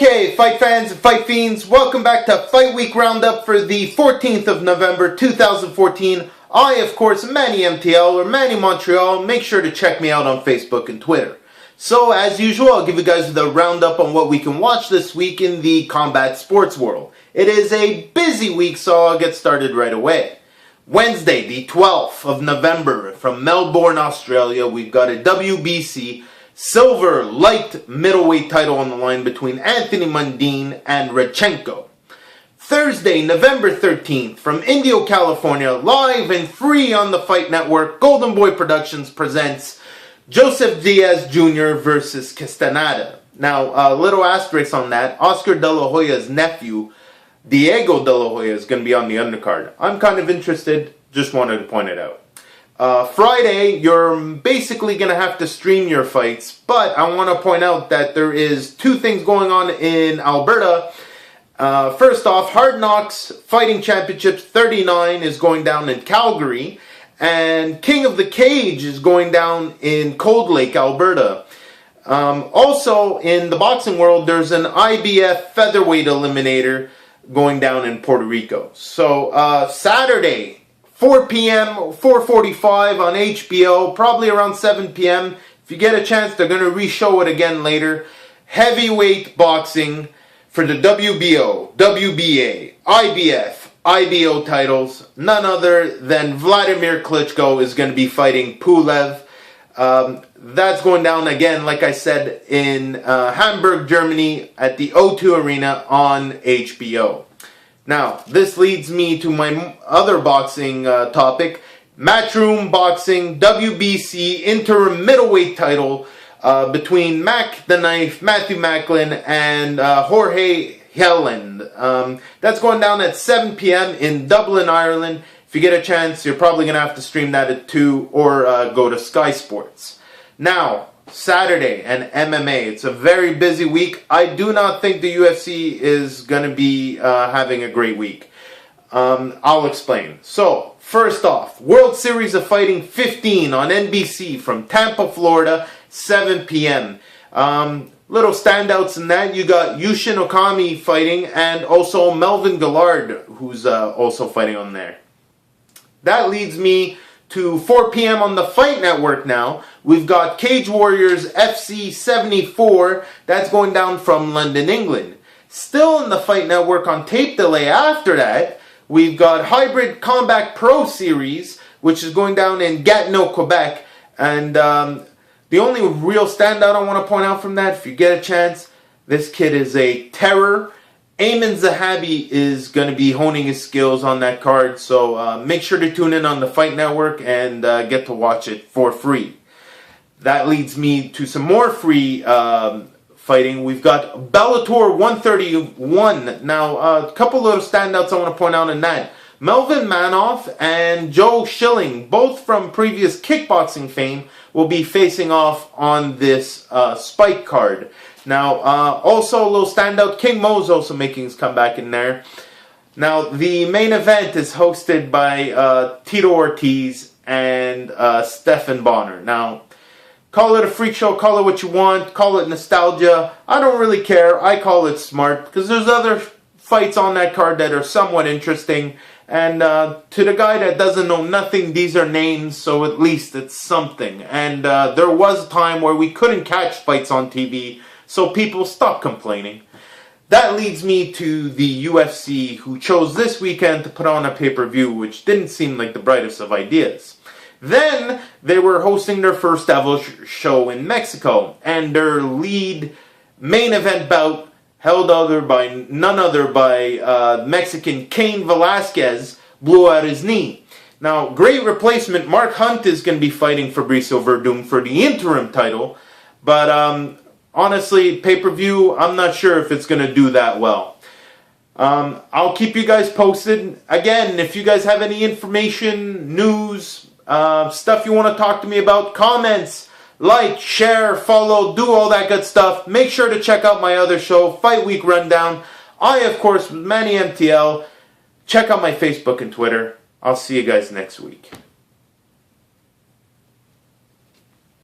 Okay, fight fans and fight fiends, welcome back to Fight Week Roundup for the 14th of November 2014. I, of course, Manny MTL or Manny Montreal. Make sure to check me out on Facebook and Twitter. So, as usual, I'll give you guys the roundup on what we can watch this week in the combat sports world. It is a busy week, so I'll get started right away. Wednesday, the 12th of November, from Melbourne, Australia, we've got a WBC silver light middleweight title on the line between Anthony Mundine and Radchenko. Thursday, November 13th, from Indio, California, live and free on the Fight Network, Golden Boy Productions presents Joseph Diaz Jr. versus Castaneda. Now, a little asterisk on that, Oscar De La Hoya's nephew, Diego De La Hoya, is going to be on the undercard. I'm kind of interested, just wanted to point it out. Friday, you're basically going to have to stream your fights, but I want to point out that there is two things going on in Alberta. First off, Hard Knocks Fighting Championships 39 is going down in Calgary, and King of the Cage is going down in Cold Lake, Alberta. Also, in the boxing world, there's an IBF featherweight eliminator going down in Puerto Rico. So, Saturday, 4 p.m., 4:45 on HBO, probably around 7 p.m. If you get a chance, they're going to re-show it again later. Heavyweight boxing for the WBO, WBA, IBF, IBO titles. None other than Vladimir Klitschko is going to be fighting Pulev. That's going down again, like I said, in Hamburg, Germany at the O2 Arena on HBO. Now, this leads me to my other boxing topic. Matchroom Boxing WBC interim middleweight title between Mac the Knife, Matthew Macklin, and Jorge Helland. That's going down at 7 p.m. in Dublin, Ireland. If you get a chance, you're probably going to have to stream that at 2 or go to Sky Sports. Now, Saturday and MMA. It's a very busy week. I do not think the UFC is going to be having a great week. I'll explain. So, first off, World Series of Fighting 15 on NBC from Tampa, Florida, 7 p.m. Little standouts in that, you got Yushin Okami fighting and also Melvin Gillard, who's also fighting on there. That leads me to 4 p.m. on the Fight Network now. We've got Cage Warriors FC 74. That's going down from London, England. Still in the Fight Network on tape delay after that, we've got Hybrid Combat Pro Series, which is going down in Gatineau, Quebec. And the only real standout I want to point out from that, if you get a chance, this kid is a terror. Ayman Zahabi is going to be honing his skills on that card, so make sure to tune in on the Fight Network and get to watch it for free. That leads me to some more free fighting. We've got Bellator 131. Now, a couple little standouts I want to point out in that. Melvin Manoff and Joe Schilling, both from previous kickboxing fame, will be facing off on this Spike card. Now, also a little standout, King Mo's also making his comeback in there. Now, the main event is hosted by Tito Ortiz and Stephan Bonner. Now, call it a freak show, call it what you want, call it nostalgia. I don't really care. I call it smart because there's other fights on that card that are somewhat interesting. And to the guy that doesn't know nothing, these are names, so at least it's something. And there was a time where we couldn't catch fights on TV, so people stopped complaining. That leads me to the UFC, who chose this weekend to put on a pay-per-view, which didn't seem like the brightest of ideas. Then, they were hosting their first ever show in Mexico, and their lead main event bout, held by none other by Mexican Cain Velasquez, blew out his knee. Now, great replacement, Mark Hunt is going to be fighting Fabricio Verdum for the interim title, but honestly, pay-per-view, I'm not sure if it's going to do that well. I'll keep you guys posted. Again, if you guys have any information, news, stuff you want to talk to me about, comments, like, share, follow, do all that good stuff. Make sure to check out my other show, Fight Week Rundown. I, of course, Manny MTL. Check out my Facebook and Twitter. I'll see you guys next week.